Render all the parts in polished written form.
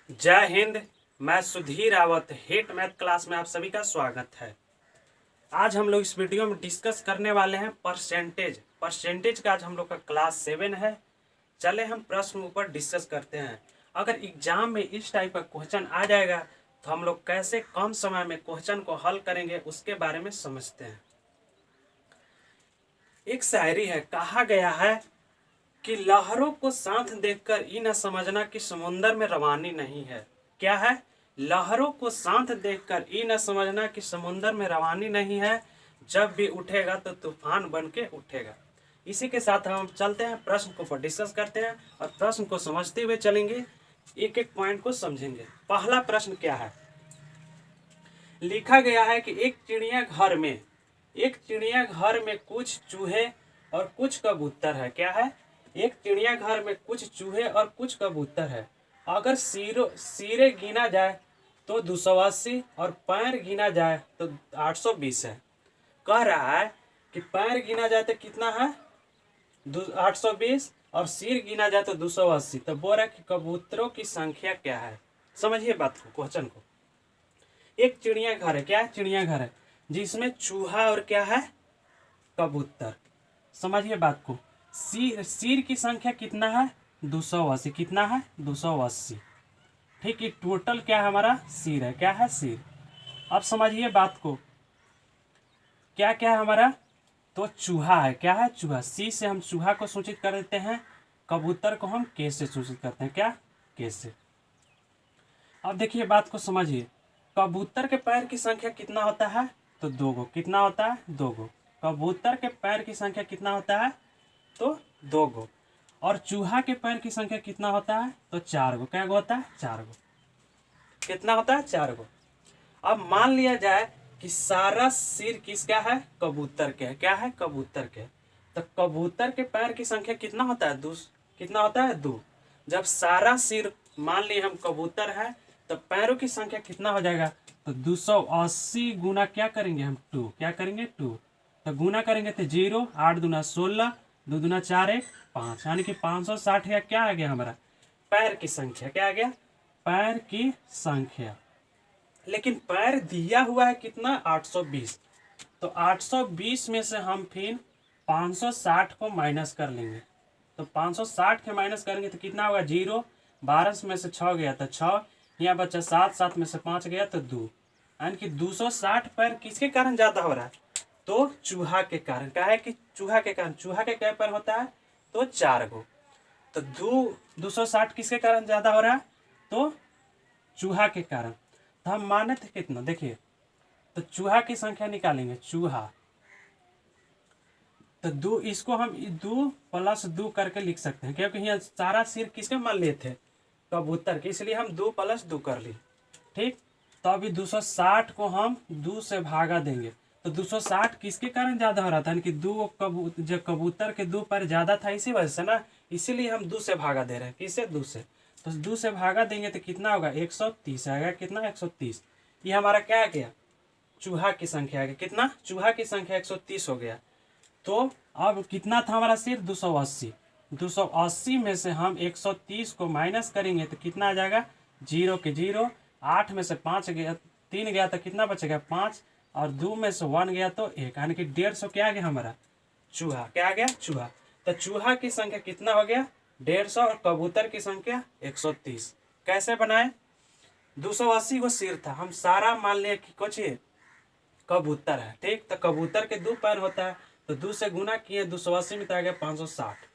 जय हिंद। मैं Sudhir Rawat hit math class में आप सभी का स्वागत है। आज हम लोग इस वीडियो में डिस्कस करने वाले हैं परसेंटेज का। आज हम लोग का क्लास 7 है। चले हम प्रश्न ऊपर डिस्कस करते हैं। अगर एग्जाम में इस टाइप का क्वेश्चन आ जाएगा तो हम लोग कैसे कम समय में क्वेश्चन को हल करेंगे उसके बारे में समझते हैं। एक शायरी है, कहा गया है कि लहरों को साथ देखकर ये न समझना कि समुंदर में रवानी नहीं है। क्या है? लहरों को साथ देखकर ये न समझना कि समुंदर में रवानी नहीं है, जब भी उठेगा तो तूफान बन के उठेगा। इसी के साथ हम चलते हैं, प्रश्न को डिस्कस करते हैं और प्रश्न को समझते हुए चलेंगे, एक एक पॉइंट को समझेंगे। पहला प्रश्न क्या है? लिखा गया है कि एक चिड़िया घर में कुछ चूहे और कुछ कबूतर है। क्या है? एक चिड़ियाघर में कुछ चूहे और कुछ कबूतर है। अगर सिरे गिना जाए तो 280 और पैर गिना जाए तो 820 है। कह रहा है कि पैर गिना जाए तो कितना है? 820 और सिर गिना जाए तो 280। तो बोल रहा है कि कबूतरों की संख्या क्या है। समझिए बात को, क्वेश्चन को। एक चिड़ियाघर है। क्या है? चिड़ियाघर है जिसमें चूहा और क्या है? कबूतर। समझिए बात को। सिर की संख्या कितना है? 280। कितना है? 280। ठीक है, टोटल क्या है हमारा? सिर है। क्या है? सिर। अब समझिए बात को, क्या क्या है हमारा? तो चूहा है। क्या है? चूहा। सी से हम चूहा को सूचित कर देते हैं, कबूतर को हम के से सूचित करते हैं। क्या? के से। अब देखिए बात को समझिए, कबूतर के पैर की संख्या कितना होता है? तो 2 गो। कितना होता है? 2 गो। कबूतर के पैर की संख्या कितना होता है? तो 2 गो। और चूहा के पैर की संख्या कितना होता है? तो 4 गो। क्या गो होता है? 4 गो। कितना होता है? 4 गो। अब मान लिया जाए कि सारा सिर किसका है? कबूतर के है। क्या है? कबूतर के। तो कबूतर के पैर की संख्या कितना होता है? 2। कितना होता है? 2। जब सारा सिर मान लिए हम कबूतर है तो पैरों की संख्या कितना हो जाएगा? तो 280 गुना क्या करेंगे हम? 2। क्या करेंगे? 2। तो गुना करेंगे तो 0, 8 दूना 16, 2 दूना 4, 1 5, यानी कि 560 या क्या आ गया हमारा? पैर की संख्या। क्या आ गया? पैर की संख्या। लेकिन पैर दिया हुआ है कितना? 820। तो 820 में से हम फिर 560 को माइनस कर लेंगे। तो 560 के माइनस करेंगे तो कितना होगा? 0। 12 में से 6 गया तो 6, यहाँ बचा 7, 7 में से 5 गया तो 2, यानी कि 260 पैर किसके कारण ज़्यादा हो रहा है? तो चूहा के कारण। क्या है कि चूहा के कारण। चूहा के क्या पैर होता है? तो 4 गो। तो 260 किसके कारण ज़्यादा हो रहा है? तो चूहा के कारण। तो हम माने थे कितना? देखिए, तो चूहा की संख्या निकालेंगे। चूहा तो 2, इसको हम 2 + 2 करके लिख सकते हैं, क्योंकि यहाँ सारा सिर किसके मान लिए थे? कबूतर के, इसलिए हम 2 + 2 कर लिए। ठीक। तो अभी 260 को हम 2 से भागा देंगे तो 260 किसके कारण ज़्यादा हो रहा था? यानी कि कबूतर के 2 पैर ज़्यादा था, इसी वजह से ना, इसीलिए हम 2 से भागा दे रहे हैं। किससे? 2 से। तो 2 से भागा देंगे तो कितना होगा? 130 आएगा। कितना? 130। ये हमारा क्या आ गया? चूहा की संख्या आ गया। कितना? चूहा की संख्या 130 हो गया। तो अब कितना था हमारा सिर? 280। 280 में से हम 130 को माइनस करेंगे तो कितना आ जाएगा? 0 के 0, 8 में से 5 गया, 3 गया तो कितना बचेगा? 5, और 2 में से 1 गया तो 1, यानी कि 150 क्या आ गया हमारा? चूहा। क्या आ गया? चूहा। तो चूहा की संख्या कितना हो गया? 150 और कबूतर की संख्या 130। कैसे बनाए? 280 को सिर था, हम सारा मान लिया कि कुछ कबूतर है। ठीक। तो कबूतर के 2 पैर होता है तो 2 से गुना किए, 280 में तो आ गया 560।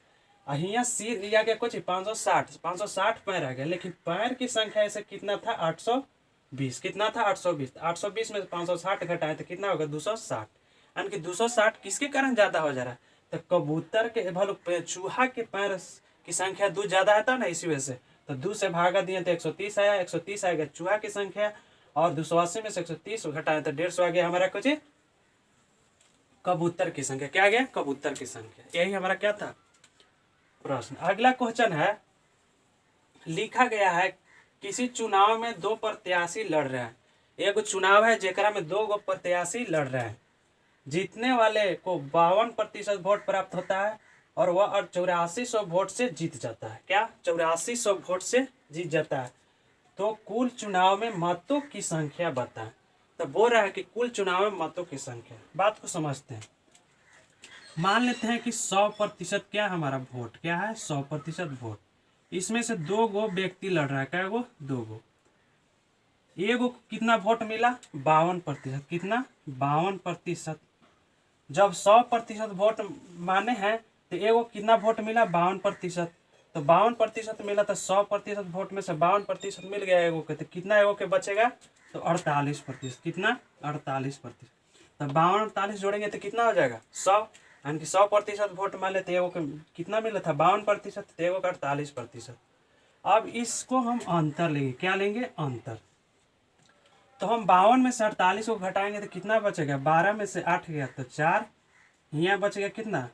यहाँ सिर आ गया कुछ 560 पैर आ गया, लेकिन पैर की संख्या ऐसे कितना था? 820। कितना था? 820। 820 में से 560 घटाए तो कितना होगा? 260, यानी कि 260 किसके कारण ज़्यादा हो जा रहा है? तो कबूतर के चूहा के पैर की संख्या 2 ज़्यादा आता ना, इसी वजह से। तो 2 से भागा दिए तो 130 आया। 130 आएगा चूहा की संख्या, और 280 में से 130 घटाए तो 150 आ गया हमारा कुछ कबूतर की संख्या। क्या आ गया? कबूतर की संख्या। यही हमारा क्या था? प्रश्न। अगला क्वेश्चन है, लिखा गया है किसी चुनाव में 2 प्रत्याशी लड़ रहे हैं। एक चुनाव है जेकरा में 2 गो प्रत्याशी लड़ रहे हैं। जीतने वाले को 52% वोट प्राप्त होता है और वह 8400 वोट से जीत जाता है। क्या? 8400 वोट से जीत जाता है। तो कुल चुनाव में मतों की संख्या बताएं। तो बोल रहा है कि कुल चुनाव में मतों की संख्या। बात को समझते हैं। मान लेते हैं कि 100% क्या हमारा वोट क्या है, 100% वोट। इसमें से 2 गो व्यक्ति लड़ रहा है, क्या गो, 2 गो। एगो कितना वोट मिला, 52%। कितना, 52%। जब 100% वोट माने हैं तो एगो कितना वोट मिला, 52%। तो 52% मिला तो 100% वोट में से 52% मिल गया एगो के, तो कितना एगो के बचेगा, तो 48%। कितना, 48%। तो 52 48 जोड़ेंगे तो कितना हो जाएगा, 100। यानी कि 100% वोट मान लेते एगो के कितना मिला था, 52%, तो एगो का 48%। अब इसको हम अंतर लेंगे, क्या लेंगे, अंतर। तो हम 52 में से 48 को घटाएंगे तो कितना बचेगा, 12 में से 8 गया तो 4, यहाँ बच गया कितना,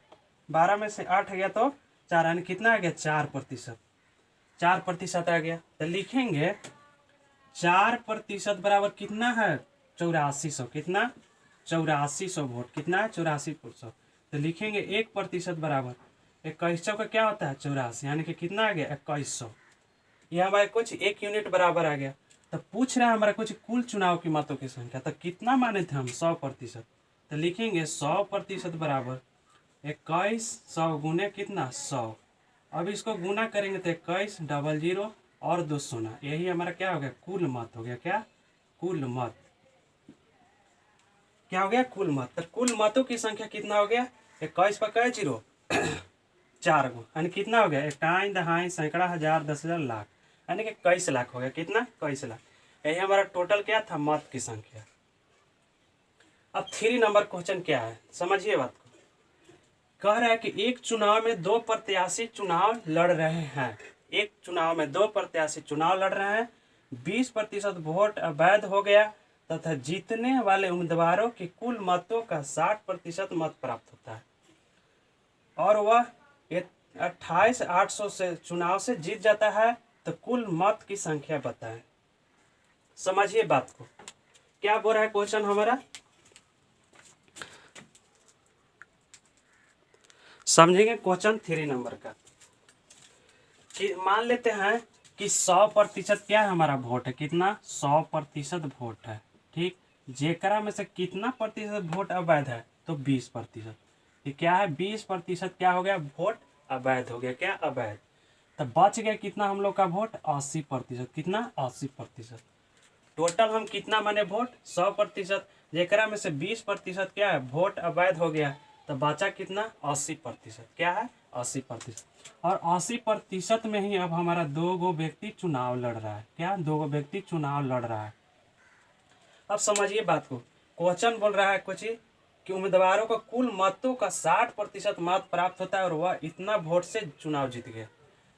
12 में से 8 गया तो 4, यानी कितना आ गया, 4%। 4% आ गया। तो लिखेंगे 4% बराबर कितना है, 8400। कितना, 8400 वोट। कितना है, 8400। तो लिखेंगे 1% बराबर 2100 का क्या होता है, 84, यानी कि कितना आ गया, 2100। यह हमारे कुछ 1 यूनिट बराबर आ गया। तो पूछ रहा है हमारा कुछ कुल चुनाव की मतों की संख्या। तो कितना माने थे हम, 100%। तो लिखेंगे 100% बराबर 2100 गुने कितना, 100। अब इसको गुना करेंगे तो 21 डबल 0 और 2 शून्य, यही हमारा क्या हो गया, कुल मत हो गया। क्या, कुल मत। क्या हो गया, कुल मत। तो कुल मतों की संख्या कितना हो गया, 21 पर कै 0 4 गो, यानी कितना हो गया, 1 दहाई सैकड़ा हजार 10,000 लाख, यानी कि 21 लाख हो गया। कितना, 21 लाख। यही हमारा टोटल क्या था, मत की संख्या। अब 3 नंबर क्वेश्चन क्या है, समझिए बात को। कह रहा है कि एक चुनाव में 2 प्रत्याशी चुनाव लड़ रहे हैं। एक चुनाव में 2 प्रत्याशी चुनाव लड़ रहे हैं। 20% वोट अवैध हो गया तथा जीतने वाले उम्मीदवारों के कुल मतों का 60% मत प्राप्त होता है और वह 28,800 से चुनाव से जीत जाता है। तो कुल मत की संख्या बताएं। समझिए बात को, क्या बोल रहा है क्वेश्चन हमारा, समझेंगे क्वेश्चन 3 नंबर का। कि मान लेते हैं कि 100% क्या है हमारा वोट है, कितना, 100% वोट है। ठीक, जेकरा में से कितना प्रतिशत वोट अवैध है, तो 20%। ये क्या है, 20% क्या हो गया, वोट अवैध हो गया। क्या, अवैध। तो बच गया कितना हम लोग का वोट, 80%। कितना, 80%। टोटल हम कितना माने वोट, 100%, जेकरा में से 20% क्या है, वोट अवैध हो गया। तो बचा कितना, 80%। क्या है, 80%। और 80% में ही अब हमारा 2 गो व्यक्ति चुनाव लड़ रहा है। क्या, 2 गो व्यक्ति चुनाव लड़ रहा है। अब समझिए बात को, क्वेश्चन बोल रहा है कुछ कि उम्मीदवारों को कुल मतों का 60% मत प्राप्त होता है और वह इतना वोट से चुनाव जीत गया।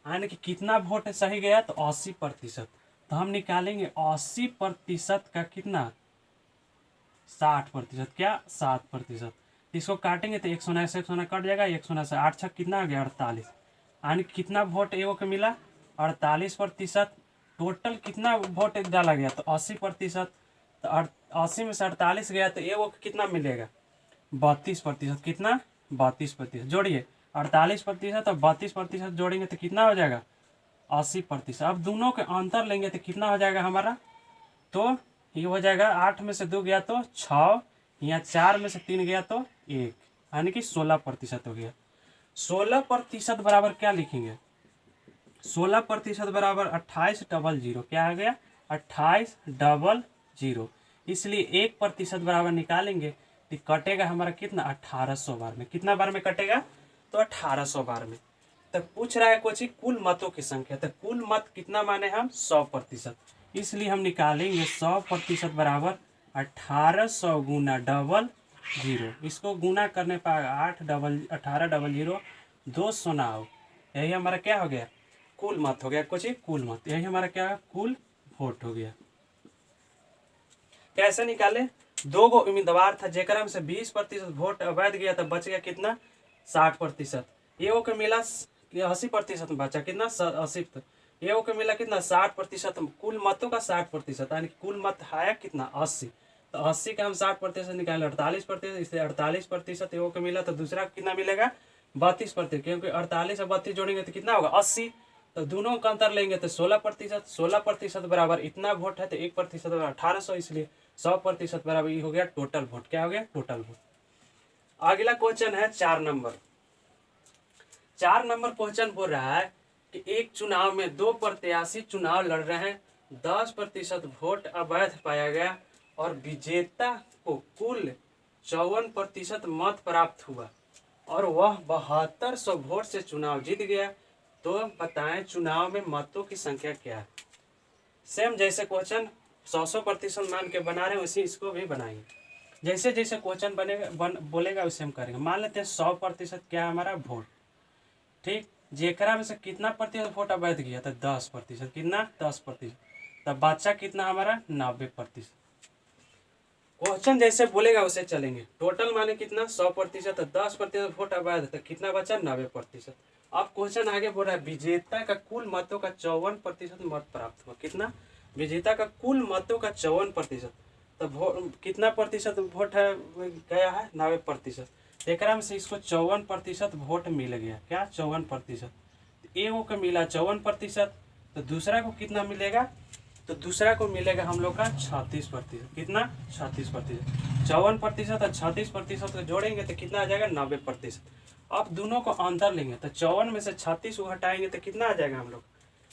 यानी कि कितना वोट सही गया, तो 80%। तो हम निकालेंगे 80% का कितना, 60%। क्या, 60%। इसको काटेंगे तो 100 से 100 कट जाएगा, 100 से 8 छक कितना आ गया, 48। यानी कितना वोट एगो के मिला, 48%। टोटल कितना वोट डाला गया, तो 80%। तो 80 में से 48 गया तो एगो को कितना मिलेगा, 32%। कितना, 32%। जोड़िए 48% और 32% जोड़ेंगे तो कितना हो जाएगा, 80%। अब दोनों के अंतर लेंगे तो कितना हो जाएगा हमारा, तो ये हो जाएगा 8 में से 2 गया तो 6, यहाँ 4 में से 3 गया तो 1, यानी कि 16% हो गया। 16% बराबर क्या लिखेंगे, 16% बराबर 28 डबल 0। क्या आ गया, 28 डबल 0। इसलिए 1% बराबर निकालेंगे तो कटेगा हमारा कितना, 1800 बार में। कितना बार में कटेगा, तो 1800 बार में। तो पूछ रहा है कोची कुल मतों की संख्या। तो कुल मत कितना माने हम, 100%। इसलिए हम निकालेंगे 100% बराबर 1800 गुना डबल 0। इसको गुना करने पर 18 डबल 0 2 सुनाओ, यही हमारा क्या हो गया, कुल मत हो गया। कुछ कुल मत, यही हमारा क्या है, कुल वोट हो गया। कैसे निकाले, 2 गो उम्मीदवार था जेकरा में से 20% वोट अवैध गया तो बच गया कितना, 60%। एगो के मिला 80% बचा, कितना, 80। एगो के मिला कितना, 60%। कुल मतों का 60%, यानी कुल मत आया कितना, 80। तो 80 का हम 60% निकाले 48%। इससे 48% एगो के मिला तो दूसरा कितना मिलेगा, 32%। क्योंकि 48 और 32 जोड़ेंगे तो कितना होगा, 80। तो दोनों का अंतर लेंगे तो 16%, 16% बराबर इतना वोट है तो 1% बराबर 1800, इसलिए 100% बराबर ये हो गया टोटल वोट। क्या हो गया? Total vote. अगला क्वेश्चन है 4 नंबर। 4 नंबर क्वेश्चन बोल रहा है कि एक चुनाव में 2 प्रत्याशी चुनाव लड़ रहे हैं, 10% वोट अवैध पाया गया और विजेता को कुल 54% मत प्राप्त हुआ और वह 7200 वोट से चुनाव जीत गया। तो बताएं चुनाव में मतों की संख्या क्या है। सेम जैसे क्वेश्चन 100% मान के बना रहे हैं वैसे इसको भी बनाएंगे। जैसे जैसे क्वेश्चन बनेगा बोलेगा वैसे हम करेंगे। मान लेते हैं 100% क्या है हमारा वोट, ठीक। जेकरा में से कितना प्रतिशत वोट अवैध गया? तो 10%। कितना? 10%। तब बच्चा कितना हमारा? 90%। क्वेश्चन जैसे बोलेगा वैसे चलेंगे। टोटल माने कितना? 100%। 10% वोट अवैध तो कितना बचा? 90%। अब क्वेश्चन आगे बोल रहा है विजेता का कुल मतों का 54% मत प्राप्त हुआ। कितना? विजेता का कुल मतों का 54%। तो कितना प्रतिशत वोट है गया है? 90%। एक में से इसको 54% वोट मिल गया। क्या? 54%। एगो को मिला 54%, तो दूसरा को कितना मिलेगा? तो दूसरा को मिलेगा हम लोग का 36%। कितना? 36%। 54% और 36% को जोड़ेंगे तो कितना आ जाएगा? 90%। अब दोनों को अंतर लेंगे तो 54 में से 36 को हटाएंगे तो कितना आ जाएगा हम लोग?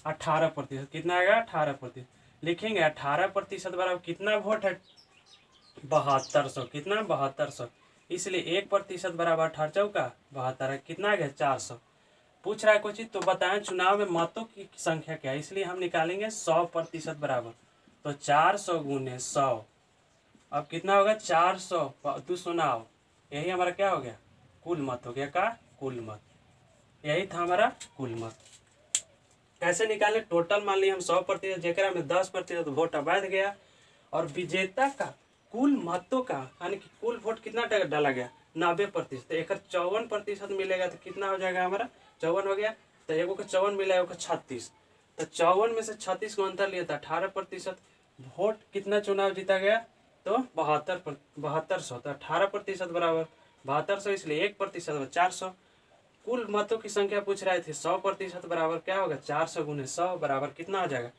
18%। कितना आएगा? 18%। लिखेंगे 18% बराबर कितना वोट है? 7200। कितना? 7200। इसलिए 1% बराबर 18 चौका 72 है। कितना आ गया? 400। पूछ रहा है कोई चीज तो बताएं चुनाव में मतों की संख्या क्या है, इसलिए हम निकालेंगे 100% बराबर। तो 400 गुने 100, अब कितना होगा? 400 209। यही हमारा क्या हो गया? कुल मत हो गया। का? कुल मत। यही था हमारा कुल मत। कैसे निकाले? टोटल मान लिया हम 100%, जेकरा में 10% वोट अवैध गया और विजेता का कुल मतों का यानी कि कुल वोट कितना डाला गया? 90%। एक 54% मिलेगा तो कितना हो जाएगा हमारा? 54 हो गया। तो एगो का 54 मिला, एगो का 36। तो 54 में से 36 को अंतर लिया था 18%। वोट कितना चुनाव जीता गया? तो 7200। तो 18% बराबर 7200, इसलिए 1% 400। कुल मतों की संख्या पूछ रहे थे 100% बराबर क्या होगा? 400 गुने 100 बराबर कितना हो जाएगा?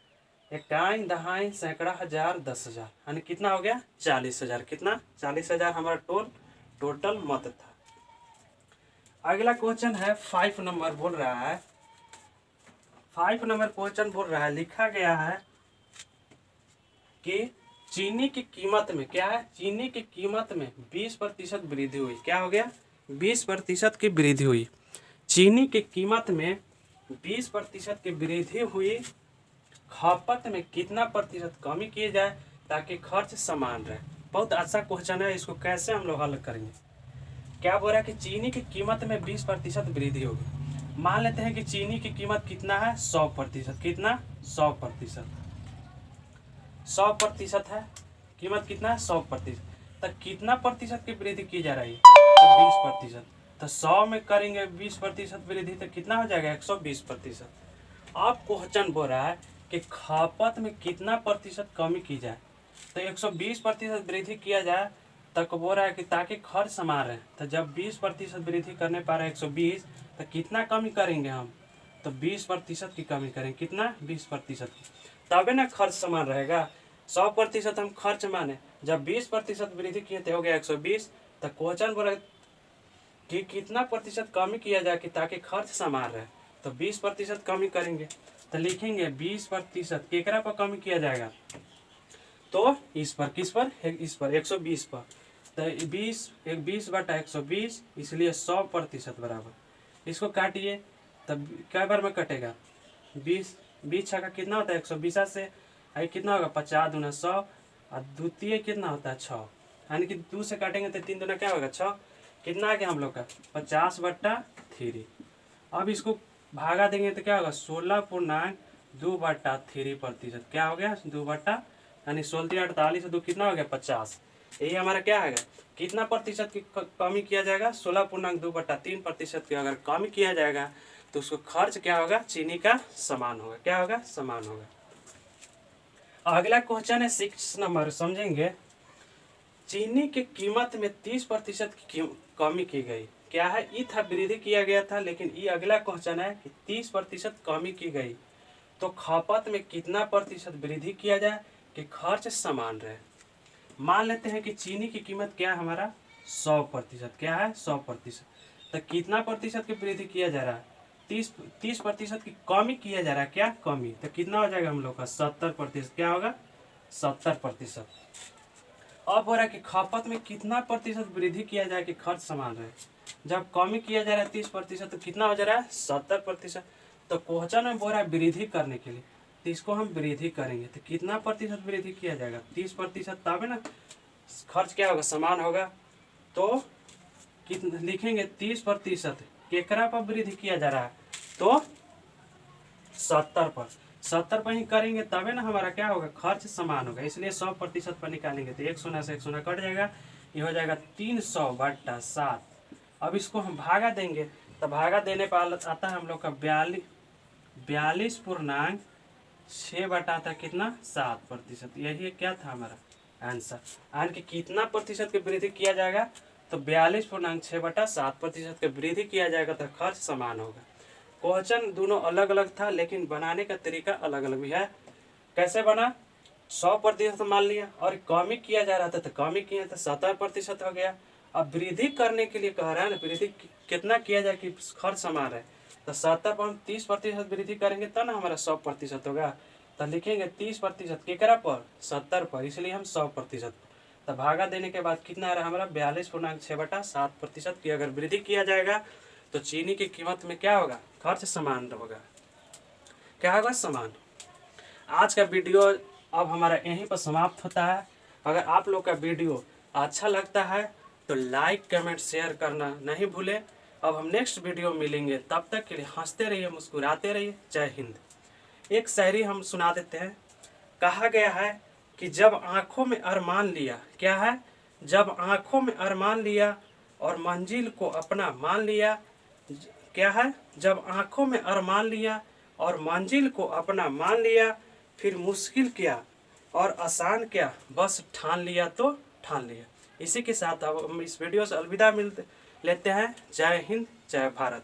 इकाई दहाई सैकड़ा हजार 10,000 यानी कितना हो गया? 40,000। कितना? 40,000 हमारा टोटल मत था। अगला क्वेश्चन है 5 नंबर बोल रहा है। 5 नंबर क्वेश्चन बोल रहा है, लिखा गया है कि चीनी की कीमत में क्या है? चीनी की कीमत में 20% वृद्धि हुई। क्या हो गया? 20% की वृद्धि हुई। चीनी की कीमत में 20% की वृद्धि हुई, खपत में कितना प्रतिशत कमी की जाए ताकि खर्च समान रहे। बहुत अच्छा क्वेश्चन है, इसको कैसे हम लोग हल करेंगे। क्या बोल रहा है कि चीनी की कीमत में 20% वृद्धि होगी। मान लेते हैं कि चीनी की कीमत कितना है? 100%। कितना? 100%। 100% है कीमत। कितना है? 100%। तो कितना प्रतिशत की वृद्धि की जा रही है? तो 20%। तो 100 में करेंगे 20% वृद्धि तो कितना हो जाएगा? 120%। अब क्वेश्चन बोल रहा है कि खपत में कितना प्रतिशत कमी की जाए। तो 120% वृद्धि किया जाए तक बोल रहा है कि ताकि खर्च समान रहे। तो जब 20% वृद्धि करने पा रहे 120, तो कितना कमी करेंगे हम? तो 20% की कमी करेंगे। कितना? 20% की, तबे ना खर्च समान रहेगा। 100% हम खर्च माने, जब 20% वृद्धि किए तो हो गया 120। तो क्वेश्चन बोला कि कितना प्रतिशत कमी किया जाए कि ताकि खर्च समान रहे। तो 20% कमी करेंगे। तो लिखेंगे 20% केकरा पर कमी किया जाएगा? तो इस पर। किस पर? इस पर 120 पर। तो 20/120, इसलिए 100% बराबर। इसको काटिए तब क्या बार में कटेगा? 20 छक्का कितना होता है? 120 से आई कितना होगा? 50 दूना 100 और द्वितीय कितना होता है? 6। यानी कि 2 से काटेंगे तो 3 दूना क्या होगा? 6। कितना आ गया हम लोग का? 50/3। अब इसको भागा देंगे तो क्या होगा? 16.2/3%। क्या हो गया? 2 यानी 16×48 2 कितना हो गया? 50। यही हमारा क्या है? कितना प्रतिशत की कमी किया जाएगा? 16.2/3% की अगर कमी किया जाएगा तो उसको खर्च क्या होगा? चीनी का समान होगा। क्या होगा? समान होगा। अगला क्वेश्चन है 6 नंबर, समझेंगे। चीनी की कीमत में 30% की कमी की गई। क्या है, ई था वृद्धि किया गया था, लेकिन ई अगला क्वेश्चन है कि 30% कमी की गई, तो खपत में कितना प्रतिशत वृद्धि किया जाए कि खर्च समान रहे। मान लेते हैं कि चीनी की कीमत क्या है हमारा 100%, क्या है 100%, तो कितना प्रतिशत की वृद्धि किया जा रहा है, 30% की कमी किया जा रहा है, क्या कमी, तो कितना हो जाएगा हम लोग का 70%, क्या होगा 70%। अब हो रहा है कि खपत में कितना प्रतिशत वृद्धि किया जाए कि खर्च समान रहे। जब कमी किया जा रहा है 30%, तो कितना हो जा रहा है 70%। तो क्वेश्चन में बोल रहा है वृद्धि करने के लिए, तो इसको हम वृद्धि करेंगे तो कितना प्रतिशत वृद्धि किया जाएगा 30%, तब है ना खर्च क्या होगा समान होगा। तो कितना लिखेंगे 30% केकरा पर वृद्धि किया जा रहा है, तो 70 पर, 70 पर ही करेंगे तबे ना हमारा क्या होगा खर्च समान होगा, इसलिए 100% पर निकालेंगे तो 1 शून्य से 1 शून्य कट जाएगा, ये हो जाएगा 300/7। अब इसको हम भागा देंगे तो भागा देने पर आता है हम लोग का 42.6 बटा था कितना 7%, यही क्या था हमारा आंसर। आन के कितना प्रतिशत की वृद्धि किया जाएगा, तो 42.6/7% की वृद्धि किया जाएगा तो खर्च समान होगा। क्वेश्चन दोनों अलग अलग था, लेकिन बनाने का तरीका अलग अलग भी है। कैसे बना, 100% मान लिया और कमी किया जा रहा था तो कमी किया तो 70% हो गया। अब वृद्धि करने के लिए कह रहा है ना, वृद्धि कितना किया जाए कि खर्च समान रहे, तो 70 पर हम 30% वृद्धि करेंगे तब ना हमारा 100% होगा। तो लिखेंगे 30% केकरा पर 70 पर, इसलिए हम 100%। तो भागा देने के बाद कितना रहा हमारा 42.6/7% की अगर वृद्धि किया जाएगा तो चीनी की कीमत में क्या होगा खर्च समान होगा, क्या होगा समान। आज का वीडियो अब हमारा यहीं पर समाप्त होता है। अगर आप लोग का वीडियो अच्छा लगता है तो लाइक कमेंट शेयर करना नहीं भूलें। अब हम नेक्स्ट वीडियो मिलेंगे, तब तक के लिए हंसते रहिए मुस्कुराते रहिए। जय हिंद। एक शायरी हम सुना देते हैं। कहा गया है कि जब आँखों में अरमान लिया, क्या है, जब आँखों में अरमान लिया और मंजिल को अपना मान लिया, क्या है, जब आँखों में अरमान लिया और मंजिल को अपना मान लिया, फिर मुश्किल क्या और आसान क्या बस ठान लिया तो ठान लिया। इसी के साथ अब हम इस वीडियो से अलविदा लेते हैं। जय हिंद, जय भारत।